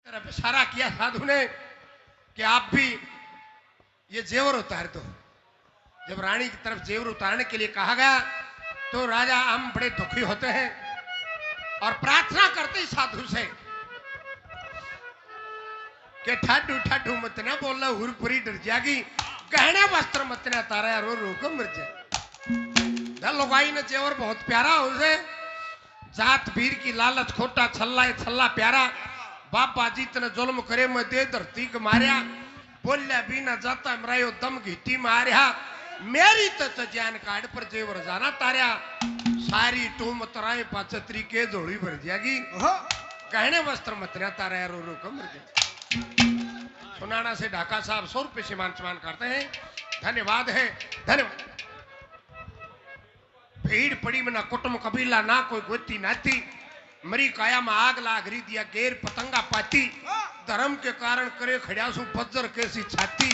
तरफ इशारा किया साधु ने कि आप भी ये जेवर उतार दो। जब रानी की तरफ जेवर उतारने के लिए कहा गया तो राजा हम बड़े दुखी होते हैं और प्रार्थना करते ही साधु से कि ठाडू ठाडू मत ना बोलना, हुरपुरी डर जाएगी, गहने वस्त्र मत ना तारा, रो रो कर मर जाए। लुगाई ने जेवर बहुत प्यारा उसे, जात वीर की लालच खोटा, छल्ला छल्ला प्यारा, बाबा जी तने जुल्म करे मैं दे धरती के मारिया, बोलिया बिना जाता मरायो दम घीटी मारिया, मेरी तो जान काट पर जेवर जाना तारिया, सारी टूम तराए पाचत्री के जोड़ी भर जाएगी, गहने वस्त्र मत ना तारा, रो रो कर मर जाए। सुनाना से ढाका साहब 100 रुपए से मान सम्मान करते हैं। धन्यवाद है, धन्यवाद। भीड़ पड़ी में ना कुटुंब कबीला ना कोई गोती नाती, मरी काया में आग लाग रही दिया गेर पतंगा पाती, धर्म के कारण करे खड़ियासू बज्जर कैसी छाती,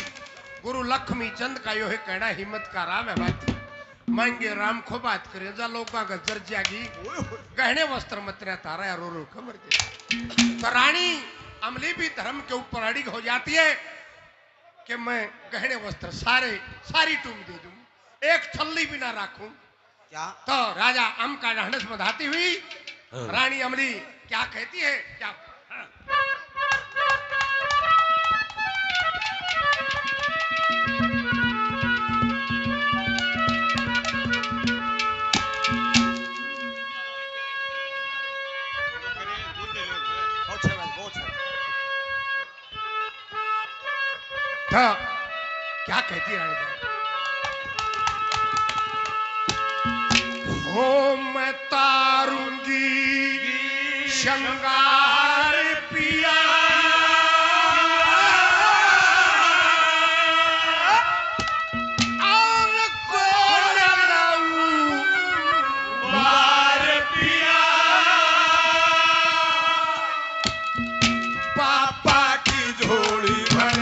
गुरु लक्ष्मी चंद का यो है कहना हिम्मत का राम है बाती, मांगे राम को बात करे जा लोगा गजर जागी, गहने वस्त्र मतरा तारा या रो रो खबर के। तो रानी अमली भी धर्म के ऊपर अड़िग हो जाती है कि मैं गहने वस्त्र सारी टूम दे दूं, एक छल्ली भी ना राखूं। क्या? तो राजा अम का ढांढस बंधाती हुई रानी अमली क्या कहती है? क्या तो क्या कहती है रानी? हो मैं तारूंगी श्रृंगार पिया, और कौन लाऊं बार पिया, पापा की झोली भर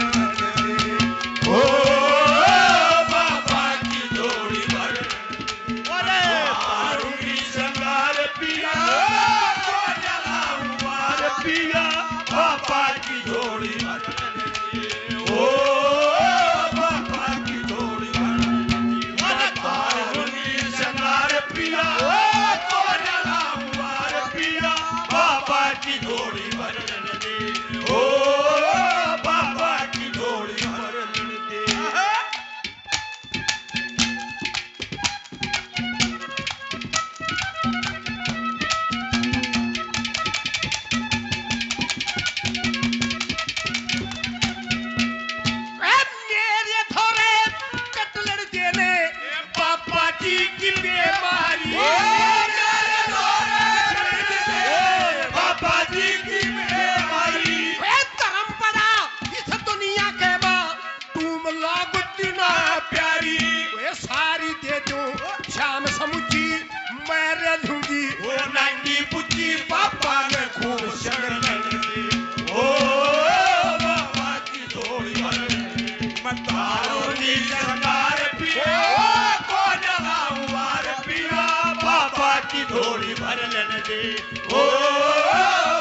थोड़ी भर लेने दे, ओ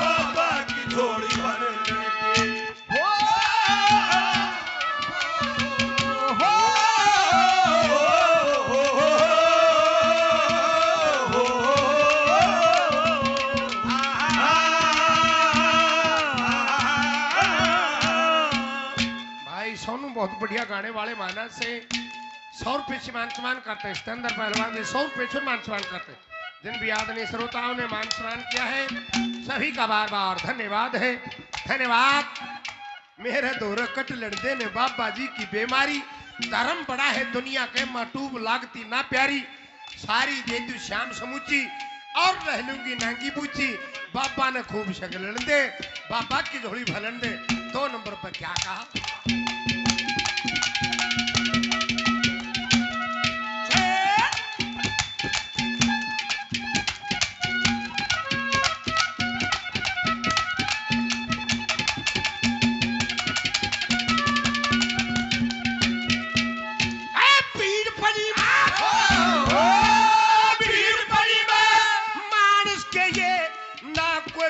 बाबा की थोड़ी भर लेने दे, भाई सोनू बहुत बढ़िया गाने वाले मानस से 100 रुपए से मान सम्मान करते हैं। सिकंदर पहलवान ने 100 रुपए से मान सम्मान करते हैं। जिन भी आदरणीय श्रोताओं ने मान सम्मान किया है सभी का बार बार धन्यवाद है, धन्यवाद। मेरे दौर कट लड़दे ने बाबा जी की बीमारी, धर्म बड़ा है दुनिया के मटूब लागती ना प्यारी, सारी दे तू श्याम समूची और रह लूंगी नांगी बूची, बाबा ने खूब शगलन दे, बाबा की झोली भलन दे। 2 नंबर पर क्या कहा?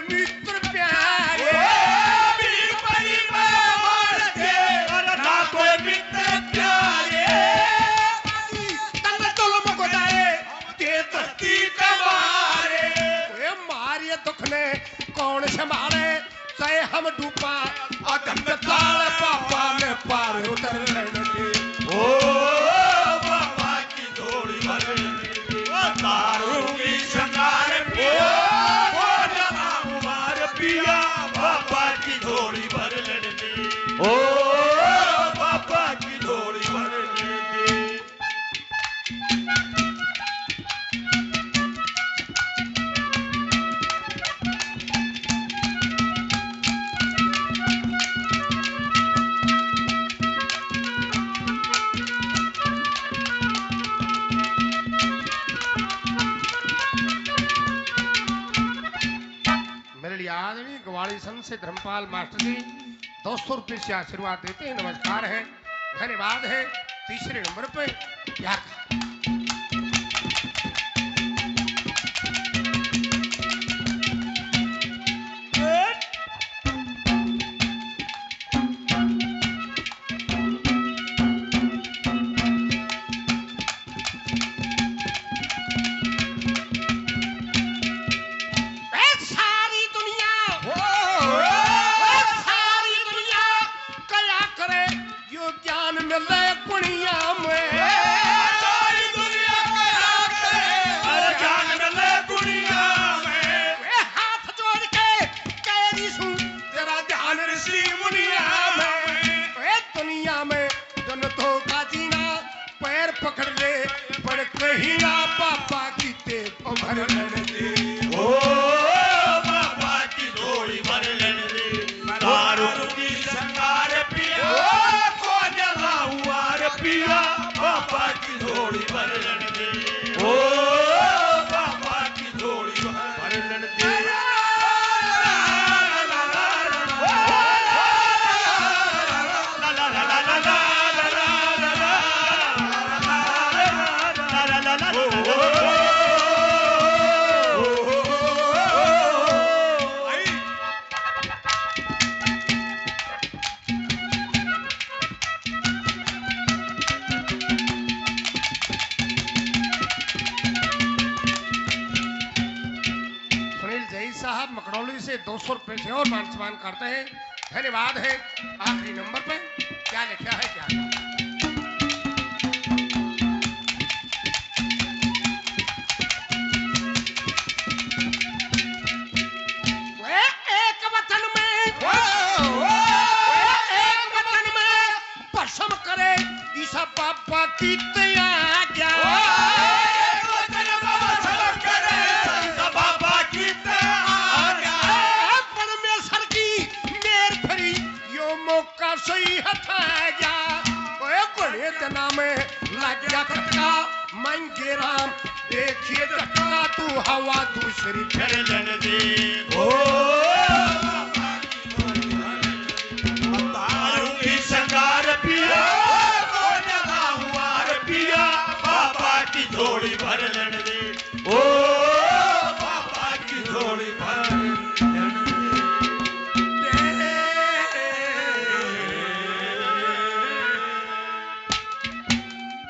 मित्र प्यारे तय हम डूबा अगम ताल पापा में पार उतर दे ओ बाबा की झोली भर लेने दे तारों की शंगार पिया ओ जमा उमार पिया बाबा की झोली भर लेने दे ओ बाबा की झोली भर लेने दे आदमी ग्वाली संघ से धर्मपाल मास्टर जी 200 रुपये से आशीर्वाद देते हैं। नमस्कार है, धन्यवाद है। तीसरे नंबर पे क्या पकड़ ले पड़ कहीं पापा की ते भर लेने दे ओ बाबा की झोली भर लेने दे तारों की शंगार पिया को जला हुआ रे पिया बाबा की झोली भर लेने दे ओ बाबा की झोली भर लेने दे साहब मकड़ौली से 200 रुपए से और मान सम्मान करते हैं। धन्यवाद है। आखिरी नंबर पे क्या लिखा है क्या एक वतन में पसम करे ईसा पापा की त्याज्ञा सही हथा गया बड़े तना में लग गया खटका मंगे राम देखिए झटका तू हवा दूसरी फिर लेने दे ओ तारों की शंगार पिया ओ जला हुआ रे पिया बाबा की झोली भर लेने दे